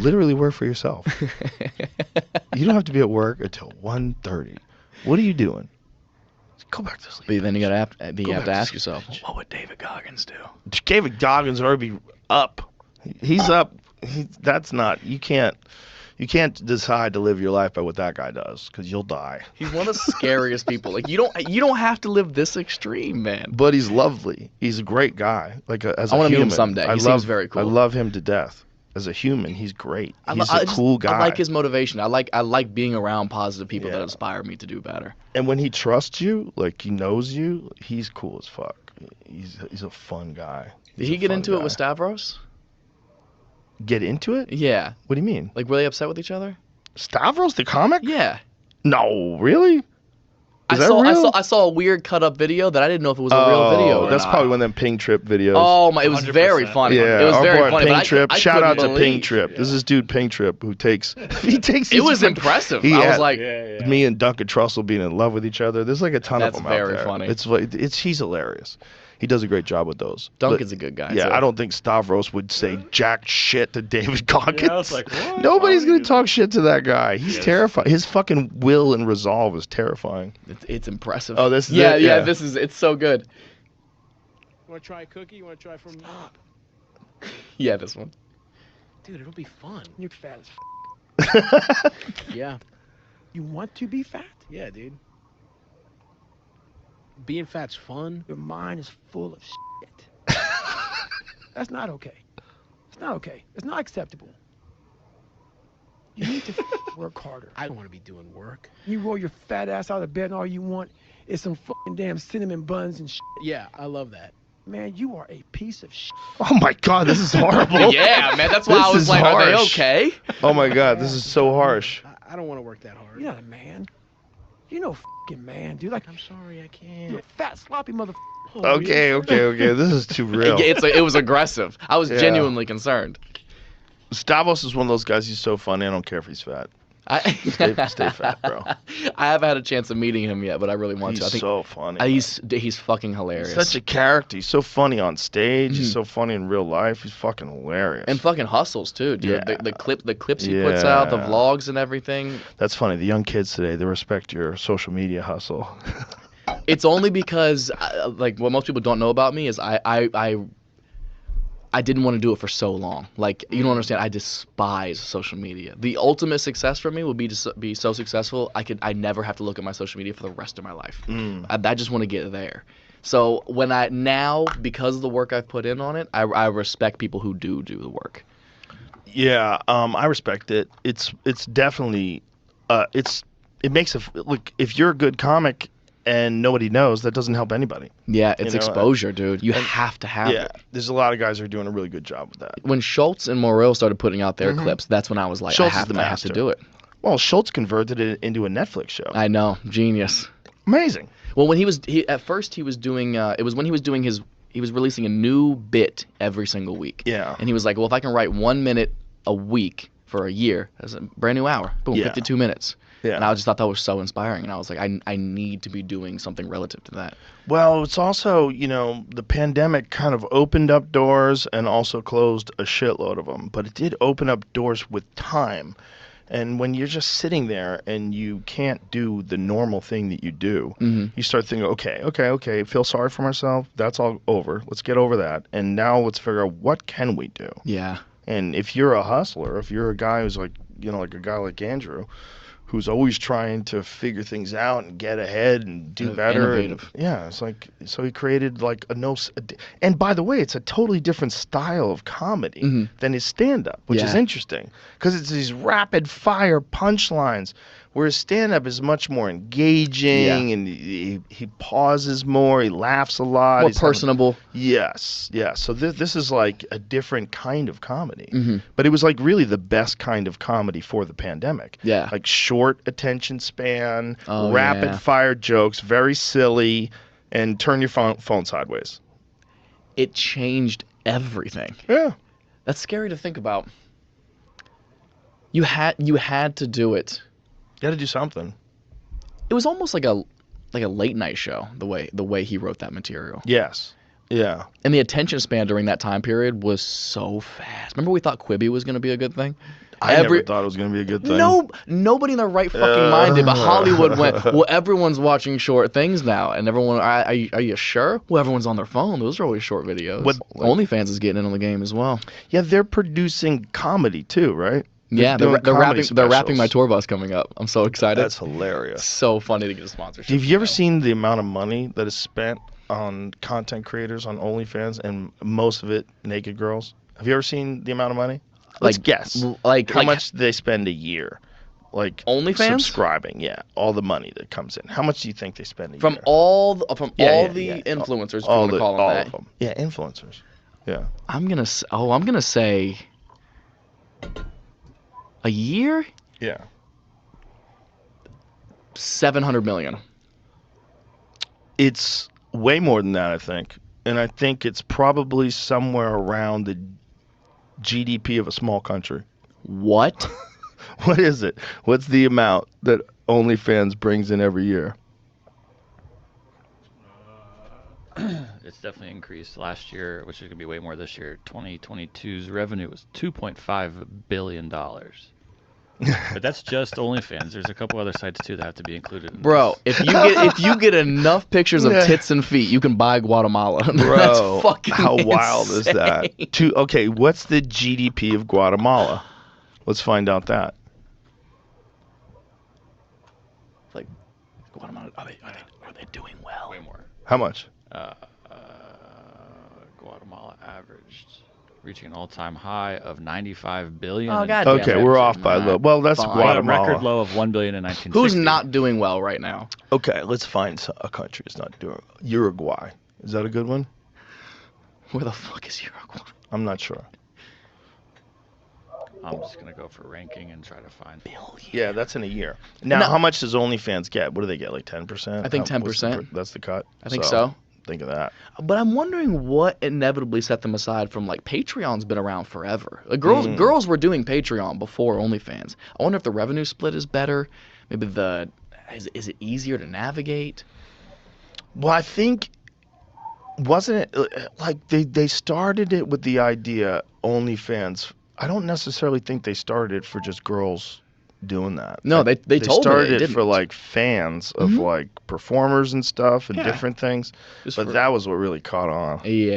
literally work for yourself. You don't have to be at work until 1:30. What are you doing? Go back to sleep. But then you have to ask yourself, what would David Goggins do? David Goggins already be up. He's up. You can't decide to live your life by what that guy does, because you'll die. He's one of the scariest people. Like, you don't have to live this extreme, man. But he's lovely. He's a great guy. Like I want to meet him someday. He seems very cool. I love him to death. As a human, he's great. He's a cool guy. I like his motivation. I like being around positive people that inspire me to do better. And when he trusts you, like he knows you, he's cool as fuck. He's a fun guy. Did he get into it with Stavros? Get into it? Yeah. What do you mean? Like, were they upset with each other? Stavros, the comic? Yeah. No, really? I saw a weird cut up video that I didn't know if it was a real video. That's probably one of them Ping Trip videos. Oh my! It was 100%. Very funny. Yeah, it was very funny. Ping Trip. Shout out to Ping Trip. Yeah. This is dude Ping Trip who takes. It was impressive. I was like, me and Duncan Trussell being in love with each other. There's like a ton of them out there. That's very funny. He's hilarious. He does a great job with those. Duncan's a good guy. Yeah, too. I don't think Stavros would say jack shit to David Goggins. I was like, what? Nobody's gonna talk shit to that guy. He's terrifying. His fucking will and resolve is terrifying. It's impressive. Oh, this is it? Yeah. It's so good. You want to try a cookie? You want to try from Mop? Yeah, this one. Dude, it'll be fun. You're fat as Yeah. You want to be fat? Yeah, dude. Being fat's fun. Your mind is full of shit. That's not okay. It's not okay. It's not acceptable. You need to work harder. I don't want to be doing work. You roll your fat ass out of bed and all you want is some fucking damn cinnamon buns and shit. Yeah, I love that. Man, you are a piece of shit. Oh my God, this is horrible. Yeah, man, that's why I was like, are they okay? Oh my God, this is so harsh. I don't want to work that hard. You're not a man. You're no fucking man, dude. Like, I'm sorry, I can't. You're a fat, sloppy motherfucker. Okay. This is too real. It was aggressive. I was genuinely concerned. Stavros is one of those guys. He's so funny. I don't care if he's fat. Stay fat, bro. I haven't had a chance of meeting him yet, but I really want to. I think so funny. He's fucking hilarious. He's such a character. He's so funny on stage. He's so funny in real life. He's fucking hilarious. And fucking hustles too, dude. Yeah. The clips he puts out, the vlogs and everything. That's funny. The young kids today, they respect your social media hustle. It's only because, like, what most people don't know about me is I didn't want to do it for so long. Like, you don't understand. I despise social media. The ultimate success for me would be to be so successful I never have to look at my social media for the rest of my life. I just want to get there. So because of the work I've put in on it, I respect people who do the work. Yeah, I respect it. It's definitely it makes look, if you're a good comic and nobody knows, that doesn't help anybody. Yeah, it's exposure, dude. You have to have it. Yeah, there's a lot of guys who are doing a really good job with that. When Schulz and Morrill started putting out their clips, that's when I was like, I have to do it. Well, Schulz converted it into a Netflix show. I know, genius. Amazing. Well, when he was doing, it was when he was doing he was releasing a new bit every single week. Yeah. And he was like, well, if I can write 1 minute a week for a year, that's a brand new hour. Boom, 52 minutes. Yeah. And I just thought that was so inspiring. And I was like, I need to be doing something relative to that. Well, it's also, the pandemic kind of opened up doors and also closed a shitload of them. But it did open up doors with time. And when you're just sitting there and you can't do the normal thing that you do, you start thinking, okay, feel sorry for myself. That's all over. Let's get over that. And now let's figure out, what can we do? Yeah. And if you're a hustler, if you're a guy who's like, like a guy like Andrew, who's always trying to figure things out and get ahead and do better. Innovative. It's like, so he created like and by the way, it's a totally different style of comedy than his stand-up, which is interesting, because it's these rapid fire punchlines, whereas stand-up is much more engaging and he pauses more, he laughs a lot. More personable. Yes. So this is like a different kind of comedy. But it was like really the best kind of comedy for the pandemic. Yeah. Like short attention span, rapid fire jokes, very silly, and turn your phone sideways. It changed everything. Yeah. That's scary to think about. You had to do it. You had to do something. It was almost like a late night show, the way he wrote that material. Yes. Yeah. And the attention span during that time period was so fast. Remember we thought Quibi was going to be a good thing? I never thought it was going to be a good thing. No, nobody in their right fucking mind did. But Hollywood went, well, everyone's watching short things now, and everyone, are you sure? Well, everyone's on their phone. Those are always short videos. OnlyFans is getting in on the game as well. Yeah, they're producing comedy too, right? Yeah, they're wrapping my tour bus coming up. I'm so excited. That's hilarious. So funny to get a sponsorship. Have you ever seen the amount of money that is spent on content creators on OnlyFans, and most of it naked girls? Have you ever seen the amount of money? Let's guess. How much they spend a year? Like OnlyFans? Subscribing, yeah. All the money that comes in. How much do you think they spend a year? From all the influencers, if you want to call them that. Of them. Yeah, influencers. Yeah. I'm gonna say a year? Yeah. 700 million. It's way more than that, I think. And I think it's probably somewhere around the GDP of a small country. What? What is it? What's the amount that OnlyFans brings in every year? It's definitely increased last year, which is going to be way more this year. 2022's revenue was $2.5 billion. But that's just OnlyFans. There's a couple other sites too that have to be included. Bro, if you get enough pictures of tits and feet, you can buy Guatemala. Bro, that's fucking how insane. wild is that? Okay, what's the GDP of Guatemala? Let's find out that. Like, Guatemala, are they doing well? Way more. How much? Guatemala averaged, reaching an all-time high of 95 billion. Oh, God. Okay, we're off by a little. Well, that's Fine. Guatemala. A record low of 1 billion in 1960. Who's not doing well right now? Okay, let's find a country that's not doing. Uruguay. Is that a good one? Where the fuck is Uruguay? I'm not sure. I'm just gonna go for ranking and try to find. Yeah, that's in a year. Now, how much does OnlyFans get? What do they get? Like 10%? I think 10%. That's the cut. I think so. Think of that. But I'm wondering what inevitably set them aside from, like, Patreon's been around forever. Like, girls were doing Patreon before OnlyFans. I wonder if the revenue split is better. Maybe is it easier to navigate? Well, I think wasn't it like they started it with the idea OnlyFans. I don't necessarily think they started it for just girls doing that. No, they told started me it for like fans of like performers and stuff and different things. But that was what really caught on. Yeah.